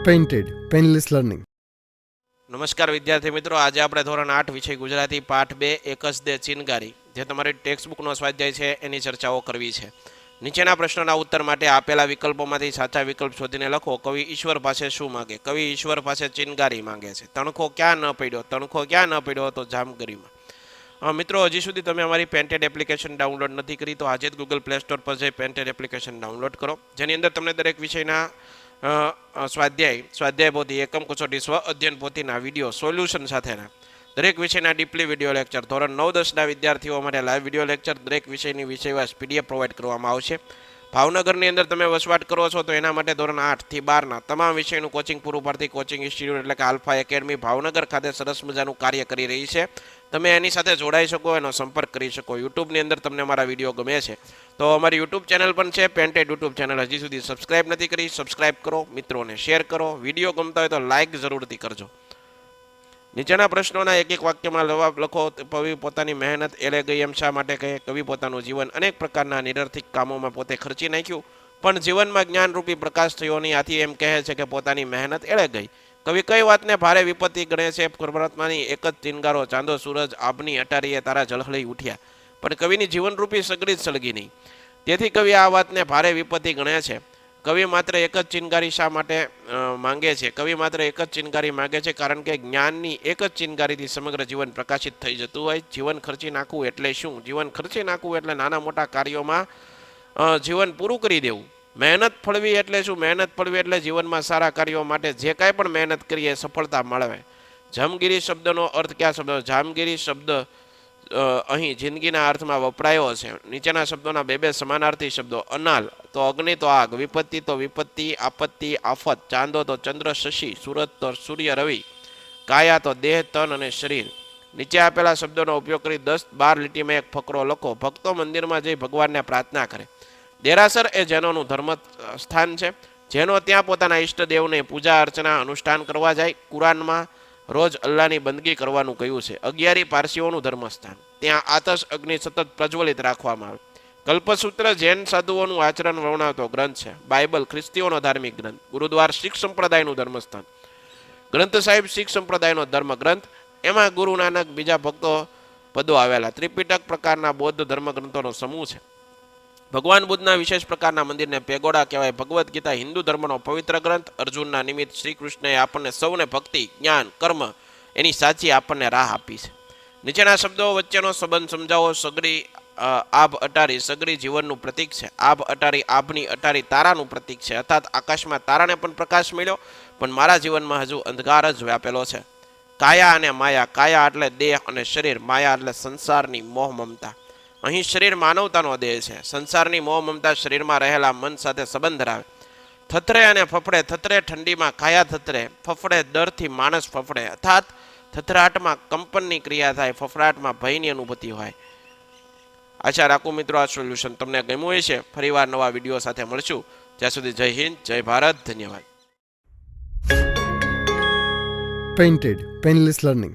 Painted painless learning. નમસ્કાર વિદ્યાર્થી મિત્રો, આજે આપણે ધોરણ 8 વિષય ગુજરાતી પાઠ 2 એક જ દે ચિનગારી જે તમારી ટેક્સ્ટબુકનો સ્વાધ્યાય છે એની ચર્ચાઓ કરવી છે. નીચેના પ્રશ્નોના ઉત્તર માટે આપેલા વિકલ્પોમાંથી સાચા વિકલ્પ શોધીને લખો. કવિ ઈશ્વર પાસે શું માંગે? કવિ ઈશ્વર પાસે ચિનગારી માંગે છે. તણખો ક્યાં ન પડ્યો? તણખો ક્યાં ન પડ્યો? તો જામગરીમાં. મિત્રો, હજી સુધી તમે અમારી પેન્ટેડ એપ્લિકેશન ડાઉનલોડ નથી કરી તો આજે જ ગૂગલ પ્લે સ્ટોર પર જઈ પેન્ટેડ એપ્લિકેશન ડાઉનલોડ કરો, જેની અંદર તમને દરેક વિષયના સ્વાધ્યાય પોથી, એકમ કસોટી, સ્વ અધ્યયન પોથીના વિડીયો સોલ્યુશન સાથેના દરેક વિષયના ડીપલી વિડીયો લેક્ચર, ધોરણ 9-10ના વિદ્યાર્થીઓ માટે લાઈવ વિડીયો લેક્ચર, દરેક વિષયની વિષયવાસ પીડીએફ પ્રોવાઈડ કરવામાં આવશે. ભાવનગરની અંદર તમે વસવાટ કરો છો તો એના માટે ધોરણ 8 થી 12ના તમામ વિષયનું કોચિંગ પૂરું પાડતી કોચિંગ ઇન્સ્ટિટ્યૂટ એટલે કે આલ્ફા એકેડમી ભાવનગર ખાતે સરસ મજાનું કાર્ય કરી રહી છે. તમે એની સાથે જોડાઈ શકો, એનો સંપર્ક કરી શકો. યુટ્યુબની અંદર તમને અમારા વિડીયો ગમે છે તો અમારી યુટ્યુબ ચેનલ પણ છે, પેન્ટેડ યુટ્યુબ ચેનલ. હજી સુધી સબસ્ક્રાઇબ નથી કરી, સબસ્ક્રાઇબ કરો, મિત્રોને શેર કરો. વિડીયો ગમતા હોય તો લાઇક જરૂરથી કરજો. નીચેના પ્રશ્નોના એક વાક્યમાં જવાબ લખો. કવિ પોતાની મહેનત એળે ગઈ એમ શા માટે કહે? કવિ પોતાનું જીવન અનેક પ્રકારના નિરર્થક કામોમાં પોતે ખર્ચી નાખ્યું, પણ જીવનમાં જ્ઞાનરૂપી પ્રકાશ થયો નહીં, આથી એમ કહે છે કે પોતાની મહેનત એળે ગઈ. કવિ કઈ વાતને ભારે વિપત્તિ ગણે છે? પરમાત્માની એક જ ચિનગારો, ચાંદો સૂરજ આભની અટારીએ તારા ઝળહળી ઉઠ્યા, પણ કવિની જીવનરૂપી સગડી જ સળગી નહીં, તેથી કવિ આ વાતને ભારે વિપત્તિ ગણે છે. કવિ માત્ર એક જ ચિનગારી શા માટે માંગે છે? કવિ માત્ર એક જ ચિનગારી માંગે છે કારણ કે જ્ઞાનની એક જ ચિનગારીથી સમગ્ર જીવન પ્રકાશિત થઈ જતું હોય. જીવન ખર્ચી નાખવું એટલે શું? જીવન ખર્ચી નાખવું એટલે નાના મોટા કાર્યોમાં જીવન પૂરું કરી દેવું. મહેનત ફળવી એટલે શું? મહેનત ફળવી એટલે જીવનમાં સારા કાર્યો માટે જે કાંઈ પણ મહેનત કરીએ સફળતા મળે. જામગીરી શબ્દનો અર્થ કયા શબ્દ? જામગીરી શબ્દ અહીં જિંદગીના અર્થમાં વપરાયો છે. નીચેના શબ્દોના બે સમાનાર્થી શબ્દો. અનાલ તો અગ્નિ તો આગ, વિપત્તિ તો વિપત્તિ, આપત્તિ આફત, ચાંદો તો ચંદ્ર શશી, સૂરજ તો સૂર્ય રવિ, કાયા તો દેહ તન અને શરીર. નીચે આપેલા શબ્દોનો ઉપયોગ કરી 10-12 લીટીમાં એક ફકરો લખો. ભક્તો મંદિરમાં જઈ ભગવાનને પ્રાર્થના કરે. દેરાસર એ જૈનોનું ધર્મ સ્થાન છે. જૈનો ત્યાં પોતાના ઈષ્ટદેવને પૂજા અર્ચના અનુષ્ઠાન કરવા જાય. કુરાનમાં રોજ અલ્લાહની બંદગી કરવાનું કહ્યું છે. અગિયારી પારસીઓનું ધર્મસ્થાન, ત્યાં આતશ અગ્નિ સતત પ્રજ્વલિત રાખવામાં આવે. કલ્પસૂત્ર જૈન સાધુઓનું આચરણ વર્ણવતો ગ્રંથ છે. બાઇબલ ખ્રિસ્તીઓનો ધાર્મિક ગ્રંથ. ગુરુદ્વાર શીખ સંપ્રદાયનું ધર્મસ્થાન. ગ્રંથ સાહિબ શીખ સંપ્રદાયનો ધર્મ ગ્રંથ, એમાં ગુરુ નાનક બીજા ભક્તો પદો આવેલા. ત્રિપિટક પ્રકારના બૌદ્ધ ધર્મ ગ્રંથોનો સમૂહ છે. ભગવાન બુદ્ધના વિશેષ પ્રકારના મંદિરને પેગોડા કહેવાય. ભગવદ્ ગીતા હિન્દુ ધર્મનો પવિત્ર ગ્રંથ. અર્જુનના નિમિત્ત શ્રી કૃષ્ણએ આપણને સૌને ભક્તિ, જ્ઞાન, કર્મ એની સાચી આપણને રાહ આપી છે. નીચેના શબ્દો વચ્ચેનો સંબંધ સમજાવો. સગડી આભ અટારી, સગડી જીવનનું પ્રતીક છે. આભ અટારી, આભની અટારી તારાનું પ્રતીક છે. અર્થાત આકાશમાં તારાને પણ પ્રકાશ મળ્યો, પણ મારા જીવનમાં હજુ અંધકાર જ વ્યાપેલો છે. કાયા અને માયા. કાયા એટલે દેહ અને શરીર, માયા એટલે સંસારની મોહ મમતા. અહીં શરીર માનવતાનો દેહ છે. સંસારની મોહ મમતા શરીરમાં રહેલા મન સાથે સંબંધ ધરાવે. થથરે અને ફફડે. થથરે ઠંડીમાં કાયા થથરે, ફફડે ડરથી માણસ ફફડે. અર્થાત થથરાટમાં કંપનની ક્રિયા થાય, ફફડાટમાં ભયની અનુભૂતિ હોય. આશા રાખું મિત્રો આ સોલ્યુશન તમને ગમ્યું હશે. ફરીવાર નવા વિડીયો સાથે મળશું. જ્યાં સુધી જય હિન્દ, જય ભારત, ધન્યવાદ. Painted painless learning.